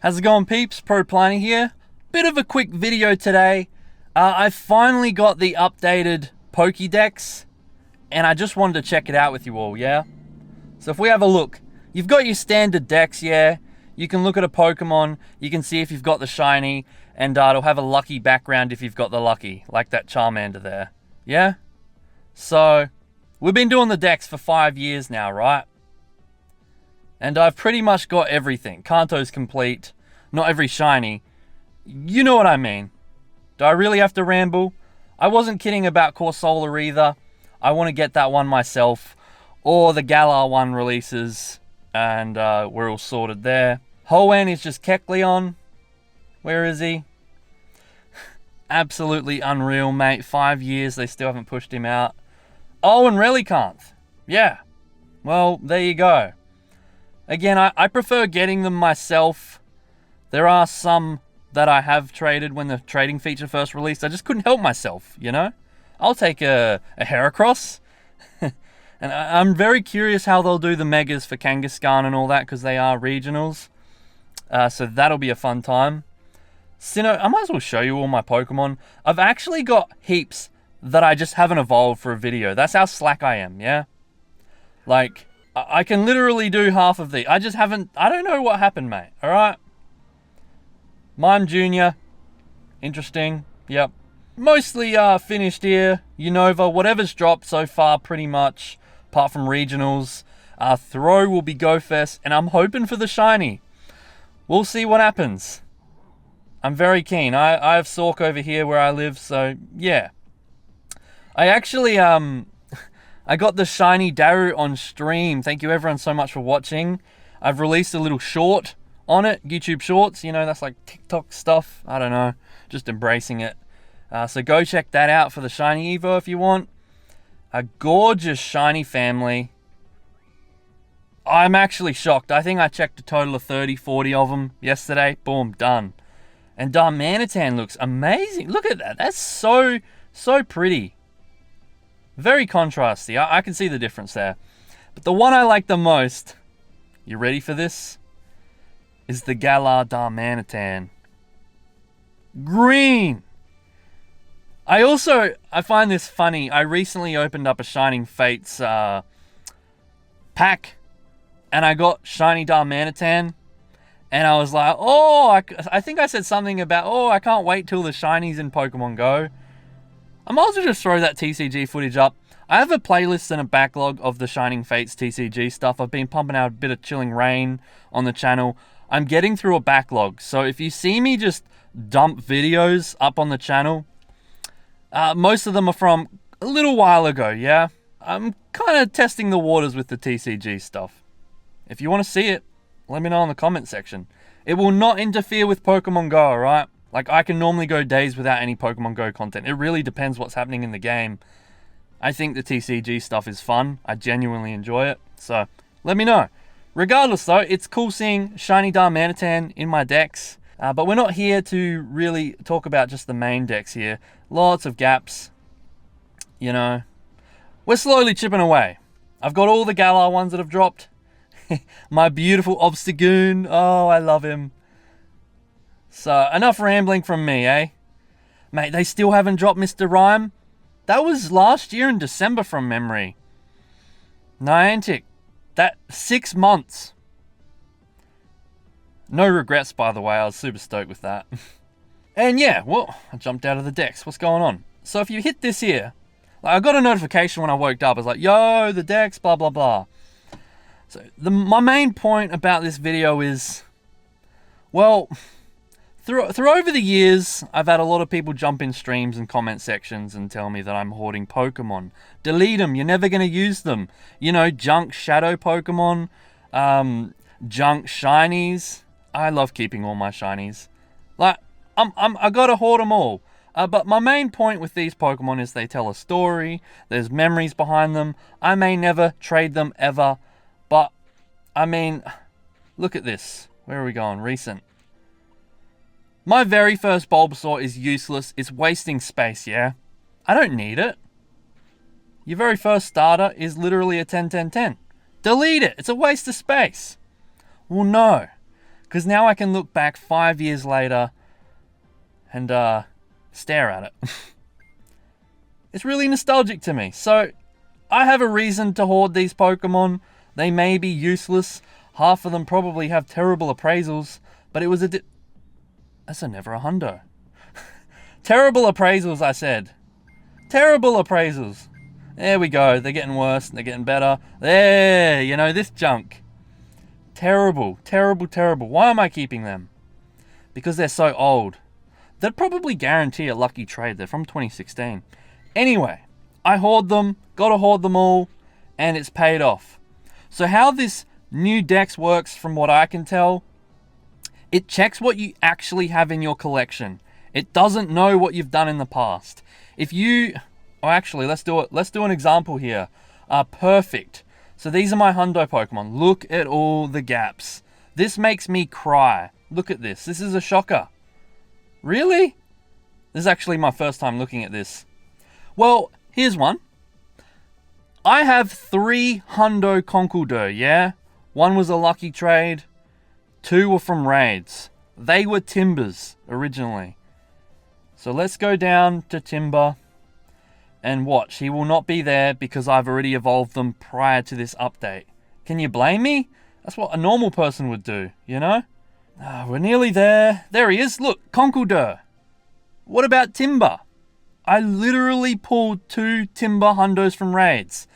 How's it going, peeps? ProPlanty here. Bit of a quick video today. I finally got the updated Pokedex, and I just wanted to check it out with you all, yeah? So if we have a look, you've got your standard decks, yeah? You can look at a Pokemon, you can see if you've got the shiny, and it'll have a lucky background if you've got the lucky, like that Charmander there, yeah? So, we've been doing the decks for 5 years now, right? And I've pretty much got everything. Kanto's complete. Not every shiny. You know what I mean. Do I really have to ramble? I wasn't kidding about Corsola either. I want to get that one myself. Or the Galar one releases. And we're all sorted there. Hoenn is just Kecleon. Where is he? Absolutely unreal, mate. 5 years, they still haven't pushed him out. Oh, and Relicanth. Yeah. Well, there you go. Again, I prefer getting them myself. There are some that I have traded when the trading feature first released. I just couldn't help myself, you know? I'll take a Heracross. And I'm very curious how they'll do the Megas for Kangaskhan and all that, because they are regionals. So that'll be a fun time. Sinnoh, I might as well show you all my Pokemon. I've actually got heaps that I just haven't evolved for a video. That's how slack I am, yeah? Like, I can literally do half of these. I just haven't... I don't know what happened, mate. Alright? Mime Jr. Interesting. Yep. Mostly finished here. Unova. Whatever's dropped so far, pretty much. Apart from regionals. Throw will be Go Fest. And I'm hoping for the shiny. We'll see what happens. I'm very keen. I have Sork over here where I live, so yeah. I actually... I got the shiny Daru on stream. Thank you everyone so much for watching. I've released a little short on it. YouTube Shorts, you know, that's like TikTok stuff. I don't know. Just embracing it. So go check that out for the shiny Evo if you want. A gorgeous shiny family. I'm actually shocked. I think I checked a total of 30, 40 of them yesterday. Boom, done. And Darmanitan looks amazing. Look at that. That's so pretty. Very contrasty. I can see the difference there. But the one I like the most, you ready for this? Is the Galar Darmanitan. Green! I find this funny. I recently opened up a Shining Fates pack. And I got shiny Darmanitan. And I was like, oh, I think I said something about, oh, I can't wait till the shinies in Pokemon Go. I might as well just throw that TCG footage up. I have a playlist and a backlog of the Shining Fates TCG stuff. I've been pumping out a bit of Chilling Reign on the channel. I'm getting through a backlog. So if you see me just dump videos up on the channel, most of them are from a little while ago, yeah? I'm kind of testing the waters with the TCG stuff. If you want to see it, let me know in the comment section. It will not interfere with Pokemon Go, alright? Like, I can normally go days without any Pokemon Go content. It really depends what's happening in the game. I think the TCG stuff is fun. I genuinely enjoy it. So, let me know. Regardless, though, it's cool seeing shiny Darmanitan in my decks. But we're not here to really talk about just the main decks here. Lots of gaps. You know. We're slowly chipping away. I've got all the Galar ones that have dropped. My beautiful Obstagoon. Oh, I love him. So, enough rambling from me, eh? Mate, they still haven't dropped Mr. Rhyme? That was last year in December from memory. Niantic. That 6 months. No regrets, by the way. I was super stoked with that. And yeah, well, I jumped out of the decks. What's going on? So if you hit this here, like I got a notification when I woke up. I was like, yo, the decks, blah, blah, blah. So my main point about this video is, well... Through over the years, I've had a lot of people jump in streams and comment sections and tell me that I'm hoarding Pokemon. Delete them, you're never going to use them. You know, junk shadow Pokemon, junk shinies. I love keeping all my shinies. Like, I gotta hoard them all. But my main point with these Pokemon is they tell a story, there's memories behind them. I may never trade them ever, but, I mean, look at this. Where are we going? Recent. My very first Bulbasaur is useless. It's wasting space, yeah? I don't need it. Your very first starter is literally a 10-10-10. Delete it. It's a waste of space. Well, no. Because now I can look back 5 years later and stare at it. It's really nostalgic to me. So I have a reason to hoard these Pokemon. They may be useless. Half of them probably have terrible appraisals. But it was that's never a hundo. Terrible appraisals, I said. Terrible appraisals. There we go. They're getting worse. They're getting better. There, you know, this junk. Terrible, terrible, terrible. Why am I keeping them? Because they're so old. They'd probably guarantee a lucky trade. They're from 2016. Anyway, I hoard them. Gotta hoard them all. And it's paid off. So how this new Dex works, from what I can tell, it checks what you actually have in your collection. It doesn't know what you've done in the past. If you... Oh, actually, let's do it. Let's do an example here. Perfect. So these are my hundo Pokemon. Look at all the gaps. This makes me cry. Look at this. This is a shocker. Really? This is actually my first time looking at this. Well, here's one. I have 3 hundo Conkeldurr, yeah? 1 was a lucky trade. 2 were from raids. They were Timbers originally. So let's go down to Timber and watch. He will not be there because I've already evolved them prior to this update. Can you blame me? That's what a normal person would do, you know? We're nearly there. There he is. Look, Conkeldurr. What about Timber? I literally pulled 2 Timber hundos from raids.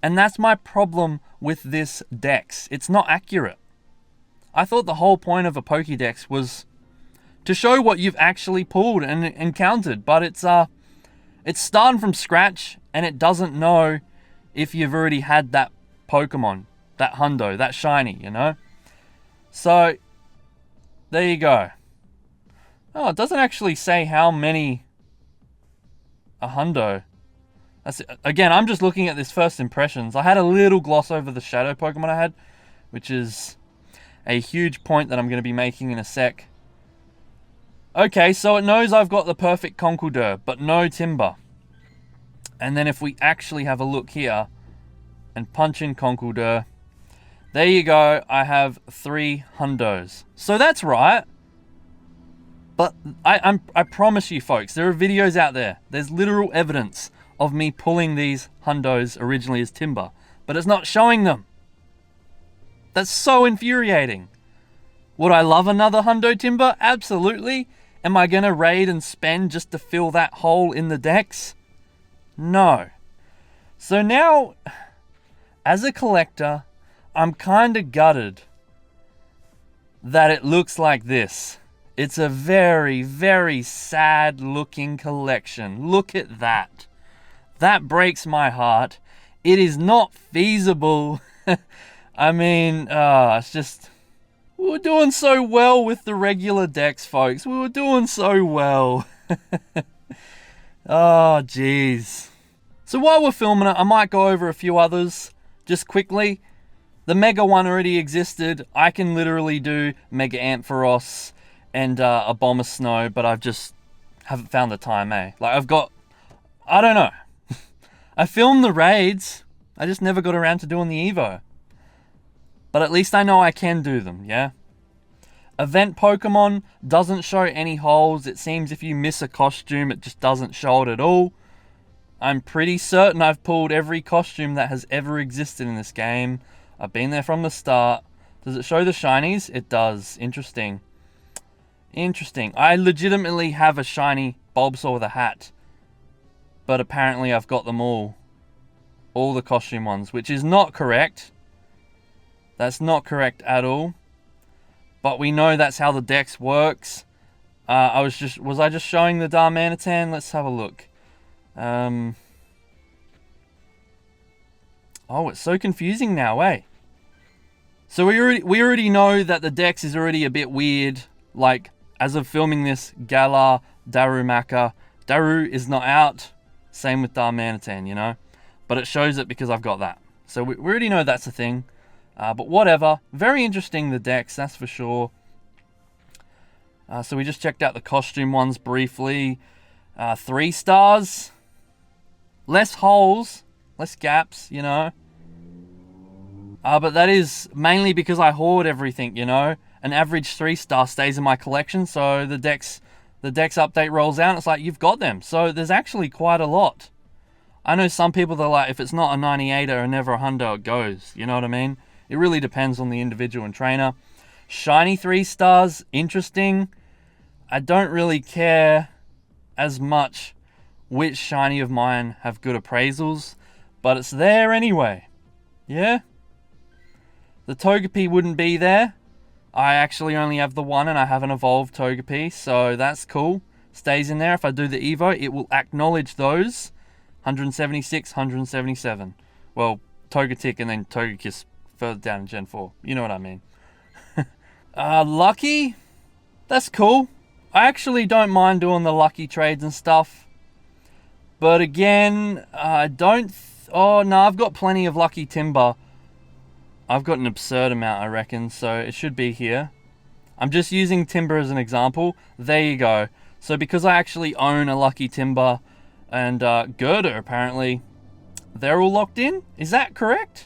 And that's my problem with this Dex. It's not accurate. I thought the whole point of a Pokedex was to show what you've actually pulled and encountered, but it's starting from scratch and it doesn't know if you've already had that Pokemon, that hundo, that shiny, you know? So, there you go. Oh, it doesn't actually say how many a hundo. Again, I'm just looking at this first impressions. I had a little gloss over the shadow Pokemon I had, which is a huge point that I'm going to be making in a sec. Okay, so it knows I've got the perfect Conkeldurr, but no Timber. And then if we actually have a look here and punch in Conkeldurr, there you go, I have 3 hundos. So that's right. But I promise you folks, there are videos out there. There's literal evidence of me pulling these hundos originally as Timber, but it's not showing them. That's so infuriating. Would I love another hundo Timber? Absolutely. Am I going to raid and spend just to fill that hole in the Dex? No. So now, as a collector, I'm kind of gutted that it looks like this. It's a very, very sad looking collection. Look at that. That breaks my heart. It is not feasible. I mean, it's just... We were doing so well with the regular Dex, folks. We were doing so well. Oh, jeez. So while we're filming it, I might go over a few others just quickly. The Mega one already existed. I can literally do Mega Ampharos and a Bomber Snow, but I've just haven't found the time, eh? Like, I've got... I don't know. I filmed the raids. I just never got around to doing the Evo. But at least I know I can do them, yeah? Event Pokemon doesn't show any holes. It seems if you miss a costume, it just doesn't show it at all. I'm pretty certain I've pulled every costume that has ever existed in this game. I've been there from the start. Does it show the shinies? It does. Interesting. Interesting. I legitimately have a shiny Bulbasaur with a hat. But apparently I've got them all. All the costume ones, which is not correct. That's not correct at all. But we know that's how the Dex works. Was I just showing the Darmanitan? Let's have a look. Oh, it's so confusing now, eh? So we already know that the Dex is already a bit weird. Like, as of filming this, Galar, Darumaka. Daru is not out. Same with Darmanitan, you know? But it shows it because I've got that. So we already know that's a thing. But whatever. Very interesting, the Dex, that's for sure. So we just checked out the costume ones briefly. 3 stars. Less holes. Less gaps, you know. But that is mainly because I hoard everything, you know. an average 3-star stays in my collection. So the Dex update rolls out, and it's like, you've got them. So there's actually quite a lot. I know some people that are like, if it's not a 98 or never a hundo, it goes. You know what I mean? It really depends on the individual and trainer. Shiny 3-stars, interesting. I don't really care as much which shiny of mine have good appraisals, but it's there anyway. Yeah? The Togepi wouldn't be there. I actually only have the one and I haven't evolved Togepi, so that's cool. Stays in there. If I do the Evo, it will acknowledge those. 176, 177. Well, Togetic and then Togekiss further down in Gen 4. You know what I mean. Lucky? That's cool. I actually don't mind doing the lucky trades and stuff. But again, I don't... oh, no, I've got plenty of lucky timber. I've got an absurd amount, I reckon, so it should be here. I'm just using timber as an example. There you go. So because I actually own a lucky timber and girder, apparently, they're all locked in? Is that correct?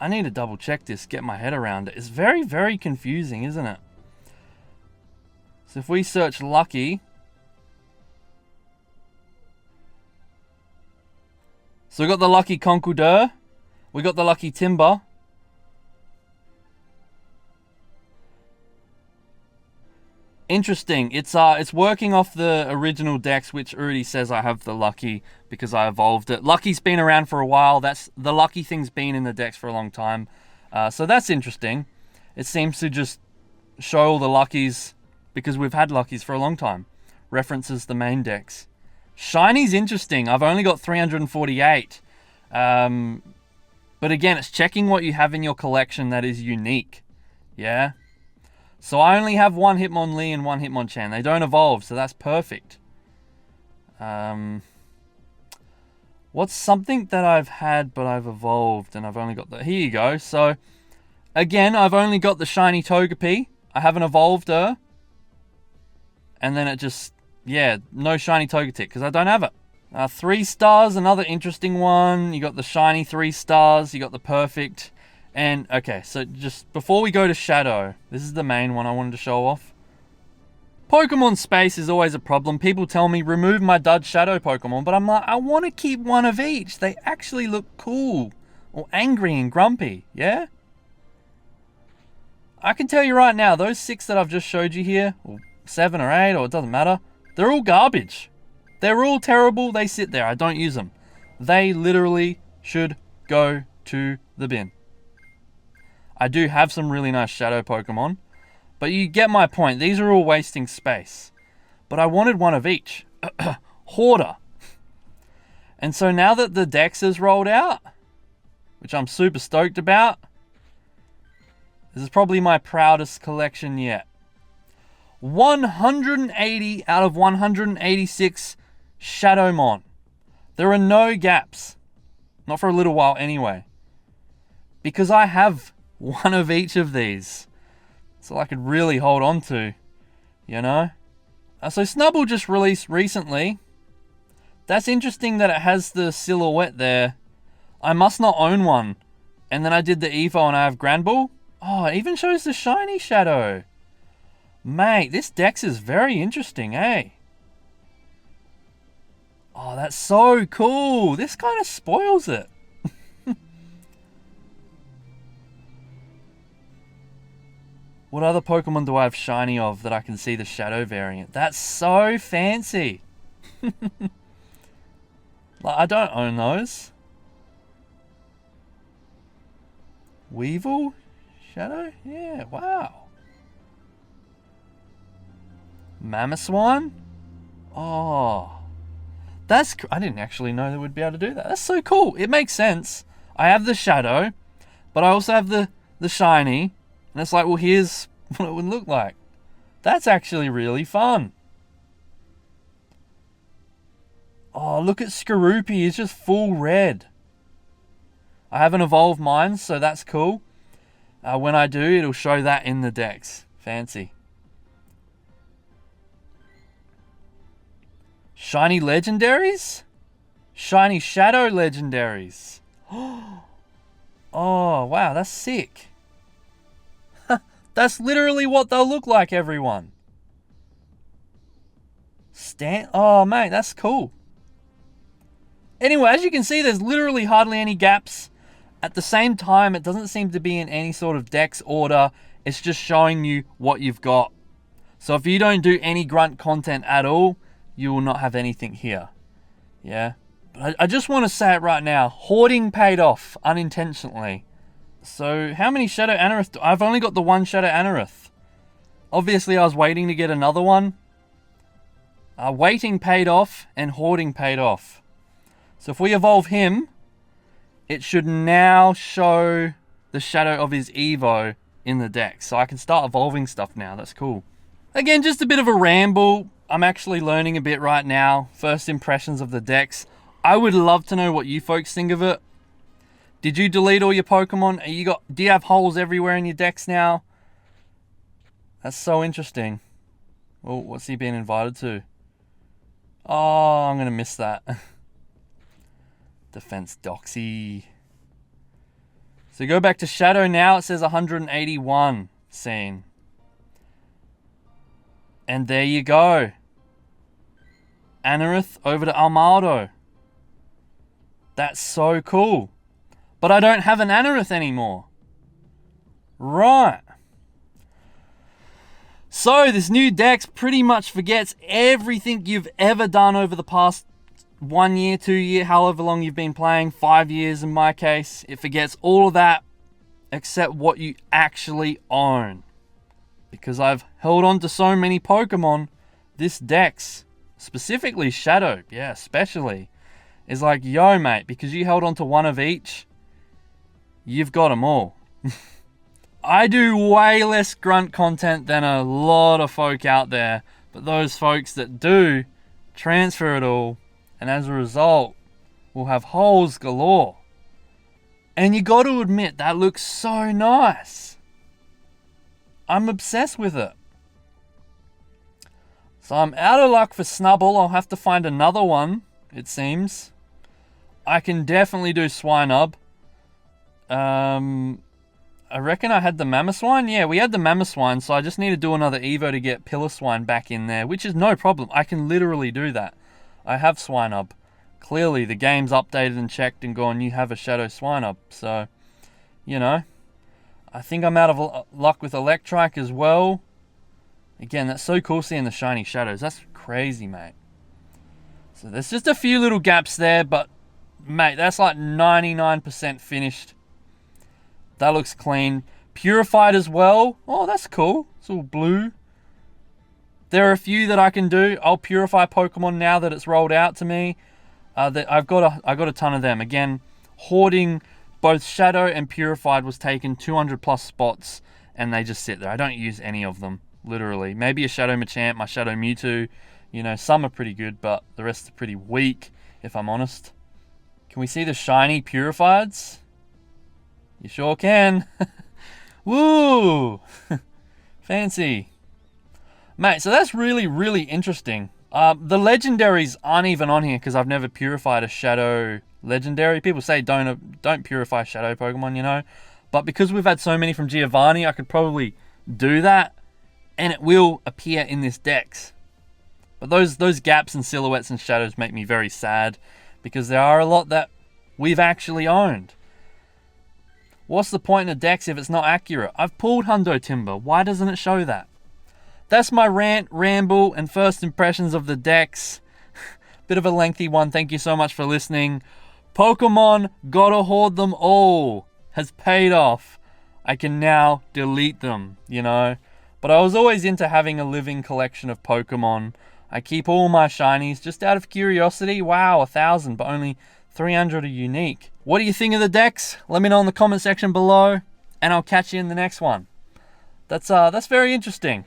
I need to double check this, get my head around it. It's very, very confusing, isn't it? So if we search lucky... so we got the lucky Conkeldurr. We got the lucky timber. Interesting. It's working off the original Dex, which already says I have the lucky because I evolved it. Lucky's been around for a while. The lucky thing's been in the Dex for a long time. So that's interesting. It seems to just show all the luckies because we've had luckies for a long time. References the main Dex. Shiny's interesting. I've only got 348. But again, it's checking what you have in your collection that is unique. Yeah? So I only have one Hitmonlee and one Hitmonchan. They don't evolve, so that's perfect. What's something that I've had but I've evolved and I've only got the... here you go. So, again, I've only got the shiny Togepi. I haven't evolved her. And then it just... yeah, no shiny Togetic because I don't have it. 3 stars, another interesting one. You got the shiny 3 stars. You got the perfect... and, okay, so just before we go to Shadow, this is the main one I wanted to show off. Pokemon space is always a problem. People tell me, remove my dud Shadow Pokemon, but I'm like, I want to keep one of each. They actually look cool. Or angry and grumpy, yeah? I can tell you right now, those 6 that I've just showed you here, or 7 or 8, or it doesn't matter, they're all garbage. They're all terrible. They sit there. I don't use them. They literally should go to the bin. I do have some really nice shadow Pokemon, but you get my point. These are all wasting space. But I wanted one of each. Hoarder. And so now that the Dex is rolled out, which I'm super stoked about, this is probably my proudest collection yet. 180 out of 186 Shadowmon. There are no gaps. Not for a little while anyway. Because I have one of each of these. So I could really hold on to, you know? So Snubbull just released recently. That's interesting that it has the silhouette there. I must not own one. And then I did the Evo and I have Granbull. Oh, it even shows the shiny shadow. Mate, this Dex is very interesting, eh? Oh, that's so cool. This kind of spoils it. What other Pokemon do I have shiny of that I can see the shadow variant? That's so fancy. Like, I don't own those. Weevil? Shadow? Yeah, wow. Mamoswine? Oh. That's... I didn't actually know they would be able to do that. That's so cool. It makes sense. I have the shadow, but I also have the shiny. And it's like, well, here's what it would look like. That's actually really fun. Oh, look at Skorupi. It's just full red. I haven't evolved mine, so that's cool. When I do, it'll show that in the Dex. Fancy. Shiny legendaries? Shiny shadow legendaries. Oh, wow, that's sick. That's literally what they'll look like, everyone. Oh, mate, that's cool. Anyway, as you can see, there's literally hardly any gaps. At the same time, it doesn't seem to be in any sort of dex order. It's just showing you what you've got. So if you don't do any grunt content at all, you will not have anything here. Yeah. But I just want to say it right now. Hoarding paid off unintentionally. So how many Shadow Anorith? I've only got the one Shadow Anorith. Obviously, I was waiting to get another one. Waiting paid off and hoarding paid off. So if we evolve him, it should now show the shadow of his Evo in the deck. So I can start evolving stuff now. That's cool. Again, just a bit of a ramble. I'm actually learning a bit right now. First impressions of the decks. I would love to know what you folks think of it. Did you delete all your Pokemon? Do you have holes everywhere in your decks now? That's so interesting. Oh, what's he being invited to? Oh, I'm going to miss that. Defense Doxy. So go back to Shadow now. It says 181 scene. And there you go. Anorith over to Armaldo. That's so cool. But I don't have an Anorith anymore. Right. So this new Dex pretty much forgets everything you've ever done over the past 1 year, 2 year, however long you've been playing, 5 years in my case. It forgets all of that except what you actually own. Because I've held on to so many Pokemon, this Dex, specifically Shadow, yeah, especially, is like, yo mate, because you held on to one of each, you've got them all. I do way less grunt content than a lot of folk out there, but those folks that do transfer it all, and as a result, will have holes galore. And you got to admit, that looks so nice. I'm obsessed with it. So I'm out of luck for Snubble. I'll have to find another one, it seems. I can definitely do Swinub. I reckon I had the Mamoswine. Yeah, we had the Mamoswine, so I just need to do another Evo to get Piloswine back in there, which is no problem. I can literally do that. I have Swinub. Clearly, the game's updated and checked and gone, you have a Shadow Swinub. So, you know, I think I'm out of luck with Electrike as well. Again, that's so cool seeing the shiny shadows. That's crazy, mate. So there's just a few little gaps there, but, mate, that's like 99% finished. That looks clean. Purified as well. Oh, that's cool. It's all blue. There are a few that I can do. I'll purify Pokemon now that it's rolled out to me. I've got a ton of them. Again, hoarding both Shadow and Purified was taken 200 plus spots, and they just sit there. I don't use any of them, literally. Maybe a Shadow Machamp, my Shadow Mewtwo. You know, some are pretty good, but the rest are pretty weak, if I'm honest. Can we see the shiny Purifieds? You sure can. Woo! Fancy. Mate, so that's really, really interesting. The legendaries aren't even on here because I've never purified a Shadow legendary. People say don't purify Shadow Pokemon, you know. But because we've had so many from Giovanni, I could probably do that. And it will appear in this Dex. But those gaps and silhouettes and shadows make me very sad. Because there are a lot that we've actually owned. What's the point in a Dex if it's not accurate? I've pulled Hundo Timber. Why doesn't it show that? That's my rant, ramble, and first impressions of the Dex. Bit of a lengthy one. Thank you so much for listening. Pokemon gotta hoard them all has paid off. I can now delete them, you know. But I was always into having a living collection of Pokemon. I keep all my shinies just out of curiosity. Wow, 1,000, but only 300 are unique. What do you think of the Dex? Let me know in the comment section below, and I'll catch you in the next one. That's very interesting.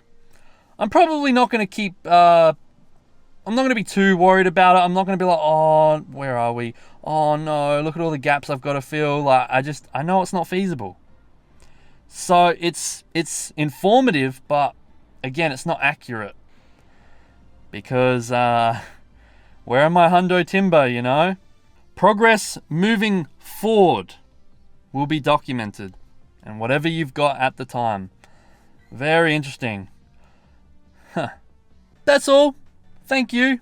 I'm probably not going to keep... I'm not going to be too worried about it. I'm not going to be like, oh, where are we? Oh no, look at all the gaps I've got to fill. Like, I know it's not feasible. So it's informative, but again, it's not accurate. Because, where are my Hundo Timber, you know? Progress moving forward will be documented. And whatever you've got at the time. Very interesting. Huh. That's all. Thank you.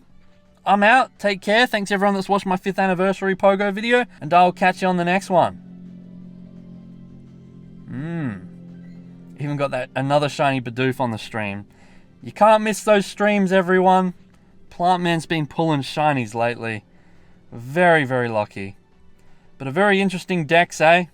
I'm out. Take care. Thanks everyone that's watched my 5th anniversary Pogo video, and I'll catch you on the next one. Even got that another shiny Bidoof on the stream. You can't miss those streams, everyone. Plantman's been pulling shinies lately. Very, very lucky. But a very interesting dex, eh?